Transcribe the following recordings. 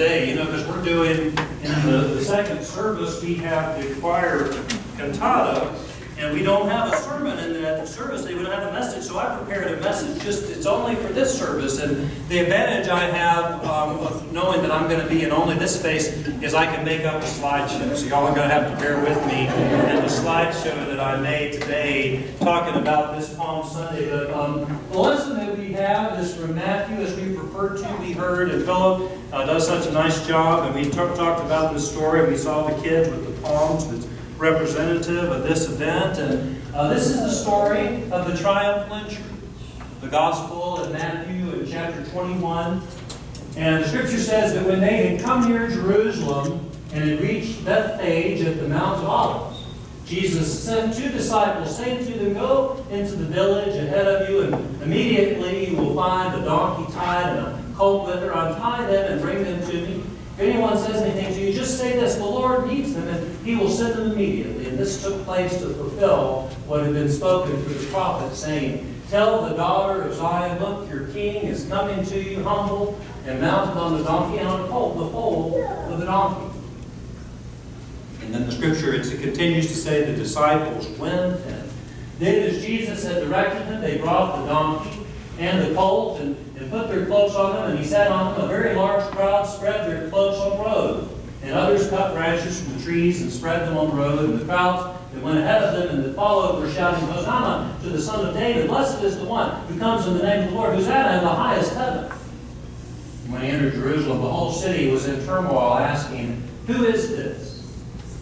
today, you know, because we're doing, in the second service, we have the choir cantata, and we don't have a sermon in that service. They don't have a message, so I prepared a message. It's only for this service, and the advantage I have of knowing that I'm going to be in only this space is I can make up a slideshow. So y'all are going to have to bear with me in the slideshow that I made today, talking about this Palm Sunday. But the lesson that we have is from Matthew, as we prefer to be heard, and Philip does such a nice job. And we talked about this story. We saw the kids with the palms. That's representative of this event, and this is the story of the triumphal entry, the gospel in Matthew in chapter 21. And the scripture says that when they had come near Jerusalem and had reached Bethphage at the Mount of Olives, Jesus sent two disciples, saying to them, "Go into the village ahead of you, and immediately you will find a donkey tied and a colt with her. Untie them and bring them to me. If anyone says anything to you, just say this, 'The Lord needs them,' and he will send them immediately." And this took place to fulfill what had been spoken through the prophet, saying, "Tell the daughter of Zion, look, your king is coming to you, humble and mounted on the donkey, and on a colt, the foal of the donkey." And then the scripture, it continues to say the disciples went, and did as Jesus had directed them. They brought the donkey and the colt, and put their cloaks on them, and he sat on them. A very large crowd spread their cloaks on the road, and others cut branches from the trees and spread them on the road. And the crowds that went ahead of them and that followed were shouting, "Hosanna to the Son of David! Blessed is the one who comes in the name of the Lord! Hosanna in the highest heaven!" And when he entered Jerusalem, the whole city was in turmoil, asking, "Who is this?"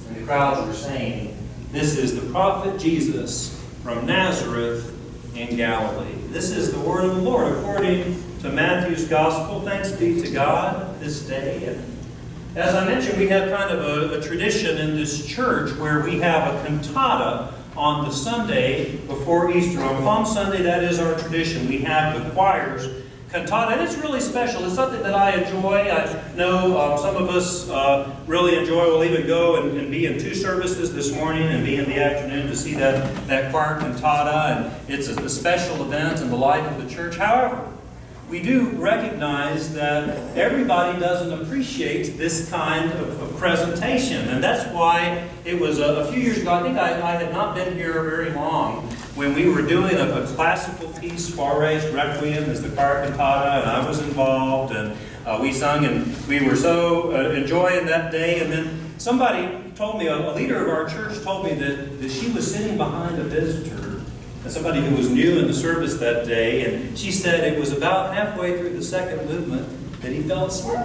And the crowds were saying, "This is the prophet Jesus from Nazareth in Galilee." This is the word of the Lord according to Matthew's Gospel. Thanks be to God this day. And as I mentioned, we have kind of a tradition in this church where we have a cantata on the Sunday before Easter. On Palm Sunday, that is our tradition. We have the choir's cantata, and it's really special. It's something that I enjoy. I know some of us really enjoy. We'll even go and be in two services this morning and be in the afternoon to see that choir cantata, and it's a special event in the life of the church. However, we do recognize that everybody doesn't appreciate this kind of presentation. And that's why it was a few years ago, I think I had not been here very long, when we were doing a classical piece, Suarez Requiem, as the choir cantata, and I was involved, and we sung, and we were so enjoying that day. And then somebody told me, a leader of our church told me that she was sitting behind a visitor, somebody who was new in the service that day, and she said it was about halfway through the second movement that he fell asleep.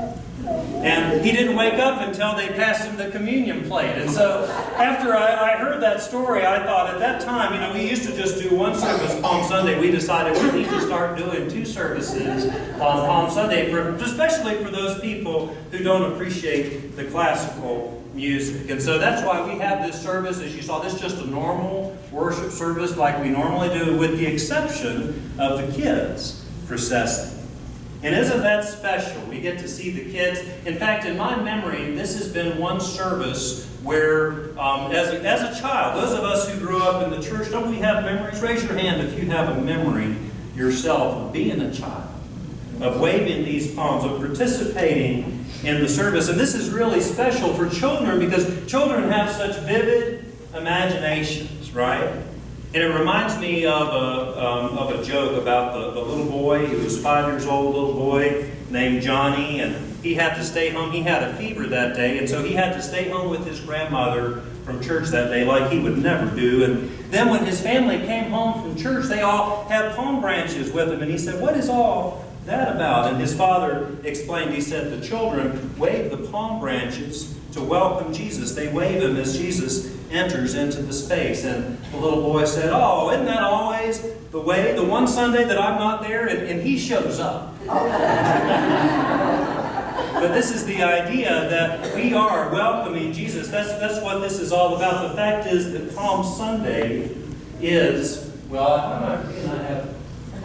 And he didn't wake up until they passed him the communion plate. And so after I heard that story, I thought at that time, you know, we used to just do one service Palm Sunday. We decided we need to start doing two services on Palm Sunday, especially for those people who don't appreciate the classical music. And so that's why we have this service, as you saw, this is just a normal worship service like we normally do, with the exception of the kids processing. And isn't that special? We get to see the kids. In fact, in my memory, this has been one service where, as a child, those of us who grew up in the church, don't we have memories? Raise your hand if you have a memory yourself of being a child, of waving these palms, of participating in the service. And this is really special for children because children have such vivid imaginations, right? And it reminds me of a joke about the little boy. He was 5 years old, little boy named Johnny, and he had to stay home. He had a fever that day, and so he had to stay home with his grandmother from church that day like he would never do. And then when his family came home from church, they all had palm branches with them, and he said, "What is all that about?" And his father explained, he said, "The children wave the palm branches to welcome Jesus. They wave him as Jesus enters into the space." And the little boy said, "Oh, isn't that always the way? The one Sunday that I'm not there and he shows up." But this is the idea that we are welcoming Jesus. That's what this is all about. The fact is that Palm Sunday is, well,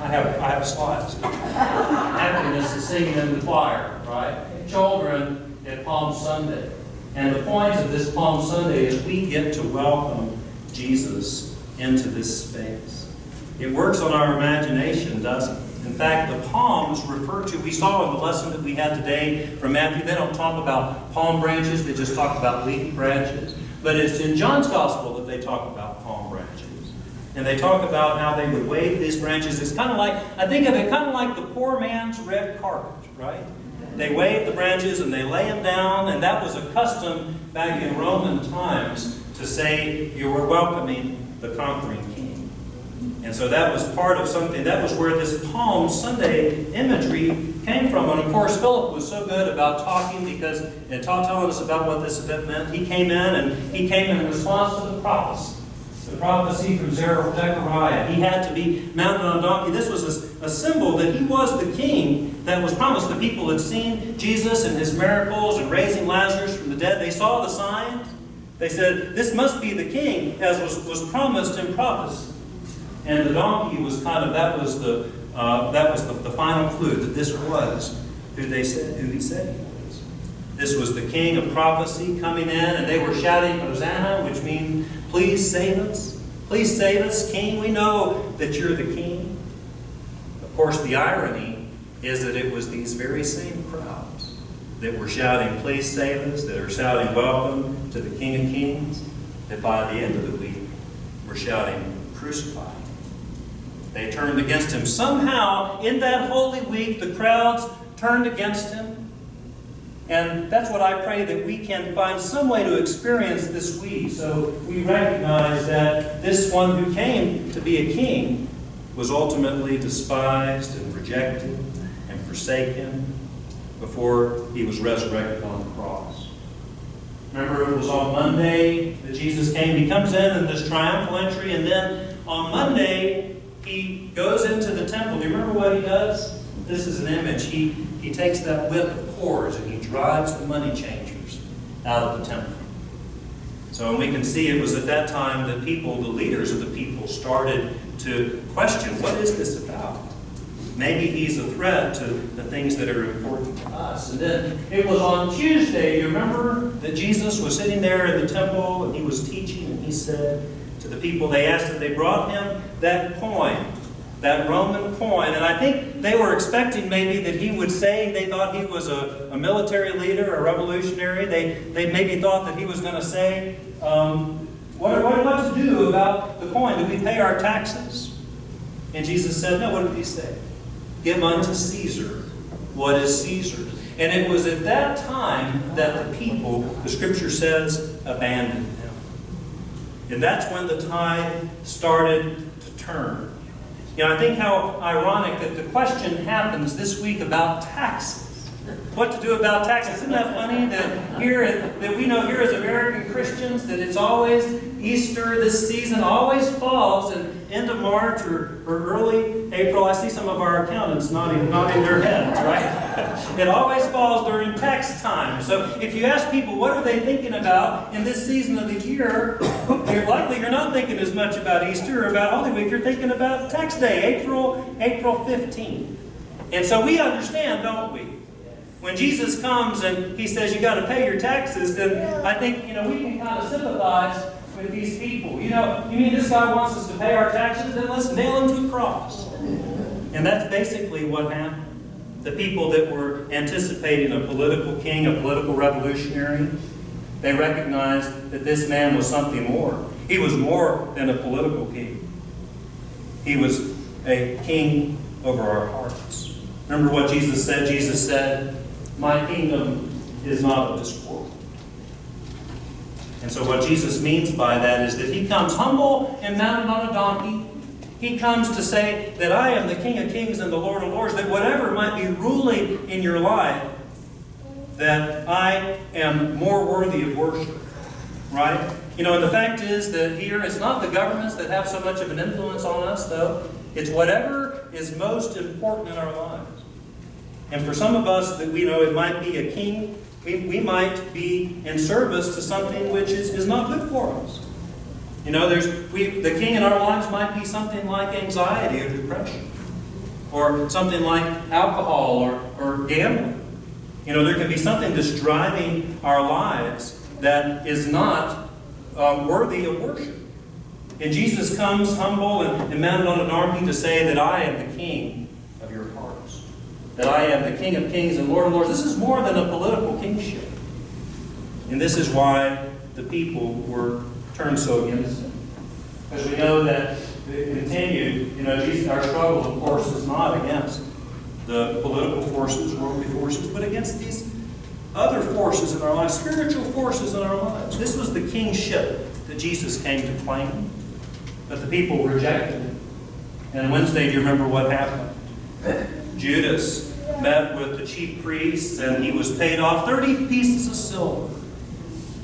I have slides. Happiness is singing in the choir, right? Children at Palm Sunday. And the point of this Palm Sunday is we get to welcome Jesus into this space. It works on our imagination, doesn't it? In fact, the palms refer to, we saw in the lesson that we had today from Matthew, they don't talk about palm branches, they just talk about leaf branches. But it's in John's Gospel that they talk about palm branches. And they talk about how they would wave these branches. It's kind of like, I think of it kind of like the poor man's red carpet, right? They wave the branches and they lay them down, and that was a custom back in Roman times to say you were welcoming the conquering king. And so that was part of something, that was where this Palm Sunday imagery came from. And of course, Philip was so good about talking because, and telling us about what this event meant. He came in response to the prophecy from Zechariah. He had to be mounted on a donkey. This was a symbol that he was the king that was promised. The people had seen Jesus and his miracles and raising Lazarus from the dead. They saw the signs. They said, this must be the king, as was promised in prophecy. And the donkey was that was the final clue that this was who he said he was. This was the king of prophecy coming in, and they were shouting, Hosanna, which means, please save us. Please save us, King. We know that you're the king. Of course, the irony is that it was these very same crowds that were shouting, please save us, that are shouting, welcome to the King of Kings, that by the end of the week were shouting, crucify him. They turned against him. Somehow, in that Holy Week, the crowds turned against him. And that's what I pray that we can find some way to experience this week. So we recognize that this one who came to be a king was ultimately despised and rejected and forsaken before he was resurrected on the cross. Remember, it was on Monday that Jesus came. He comes in this triumphal entry, and then on Monday, he goes into the temple. Do you remember what he does? This is an image. He takes that whip of cords and he drives the money changers out of the temple. So we can see it was at that time that the leaders of the people, started to question, what is this about? Maybe he's a threat to the things that are important to us. And then it was on Tuesday, you remember, that Jesus was sitting there in the temple and he was teaching, and he said to the people, they asked him, they brought him that coin, that Roman coin. And I think they were expecting maybe that he would say, they thought he was a military leader, a revolutionary. They maybe thought that he was going to say, what to do about the coin? Do we pay our taxes? And Jesus said, no, what did he say? Give unto Caesar what is Caesar's. And it was at that time that the people, the Scripture says, abandoned him. And that's when the tide started to turn. You know, I think how ironic that the question happens this week about taxes. What to do about taxes. Isn't that funny that we know here as American Christians that it's always Easter, this season always falls in end of March or early April. I see some of our accountants nodding their heads, right? It always falls during tax time. So if you ask people what are they thinking about in this season of the year, you're not thinking as much about Easter or about Holy Week. You're thinking about tax day, April 15th. And so we understand, don't we? When Jesus comes and he says you got to pay your taxes, then I think we can kind of sympathize with these people. You mean this guy wants us to pay our taxes? Then let's nail him to the cross. And that's basically what happened. The people that were anticipating a political king, a political revolutionary, they recognized that this man was something more. He was more than a political king. He was a king over our hearts. Remember what Jesus said? Jesus said, my kingdom is not of this world. And so what Jesus means by that is that he comes humble and mounted on a donkey. He comes to say that I am the King of Kings and the Lord of Lords, that whatever might be ruling in your life, that I am more worthy of worship. Right? And the fact is that here, it's not the governments that have so much of an influence on us, though. It's whatever is most important in our lives. And for some of us, that we know it might be a king, we might be in service to something which is not good for us. The king in our lives might be something like anxiety or depression, or something like alcohol or gambling. There can be something that's driving our lives that is not worthy of worship. And Jesus comes humble and mounted on a donkey to say that I am the king of your heart. that I am the King of Kings and Lord of Lords. This is more than a political kingship. And this is why the people were turned so against him. Because we know that it continued, our struggle, of course, is not against the political forces, worldly forces, but against these other forces in our lives, spiritual forces in our lives. This was the kingship that Jesus came to claim, but the people rejected it. And Wednesday, do you remember what happened? Judas met with the chief priests, and he was paid off 30 pieces of silver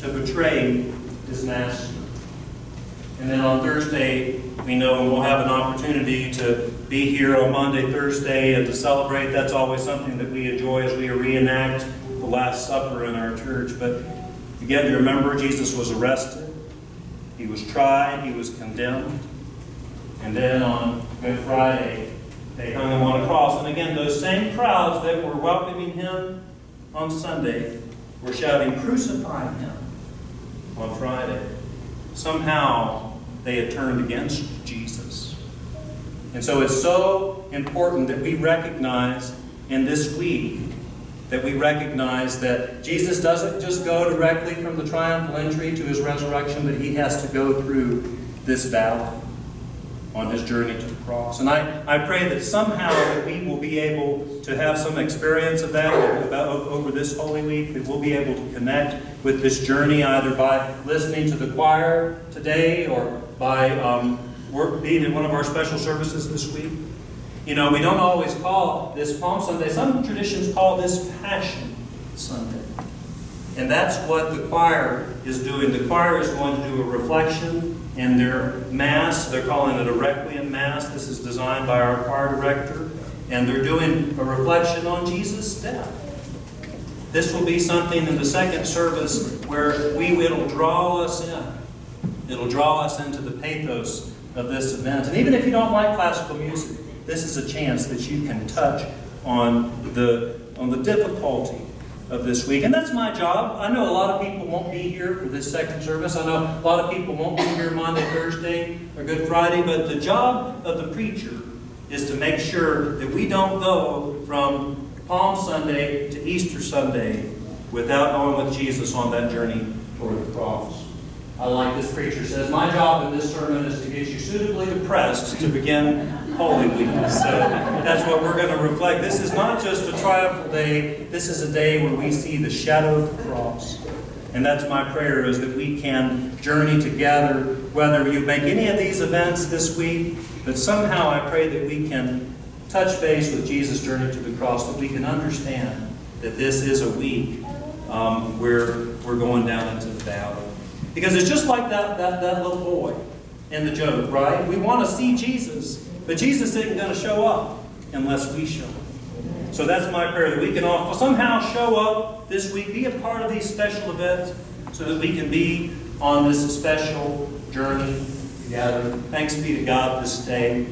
to betray his master. And then on Thursday, we know we'll have an opportunity to be here on Monday, Thursday, and to celebrate. That's always something that we enjoy as we reenact the Last Supper in our church. But again, you remember Jesus was arrested. He was tried. He was condemned. And then on Good Friday, they hung him on a cross. And again, those same crowds that were welcoming him on Sunday were shouting, "Crucify him," on Friday. Somehow they had turned against Jesus. And so it's so important that we recognize in this week that Jesus doesn't just go directly from the triumphal entry to his resurrection, but he has to go through this valley on his journey to the cross. And I pray that somehow that we will be able to have some experience of that over this Holy Week, that we'll be able to connect with this journey either by listening to the choir today or by being in one of our special services this week. We don't always call this Palm Sunday. Some traditions call this Passion Sunday. And that's what the choir is doing. The choir is going to do a reflection in their Mass. They're calling it a Requiem Mass. This is designed by our choir director. And they're doing a reflection on Jesus' death. This will be something in the second service where it'll draw us in. It'll draw us into the pathos of this event. And even if you don't like classical music, this is a chance that you can touch on the difficulty of this week. And that's my job. I know a lot of people won't be here for this second service. I know a lot of people won't be here Monday, Thursday, or Good Friday. But the job of the preacher is to make sure that we don't go from Palm Sunday to Easter Sunday without going with Jesus on that journey toward the cross. I like this preacher says, my job in this sermon is to get you suitably depressed to begin Holy Week. So that's what we're going to reflect. This is not just a triumphal day. This is a day where we see the shadow of the cross. And that's my prayer, is that we can journey together, whether you make any of these events this week, but somehow I pray that we can touch base with Jesus' journey to the cross, that we can understand that this is a week where we're going down into the valley. Because it's just like that little boy in the joke, right? We want to see Jesus, but Jesus isn't going to show up unless we show up. So that's my prayer, that we can all somehow show up this week, be a part of these special events, so that we can be on this special journey together. Thanks be to God this day.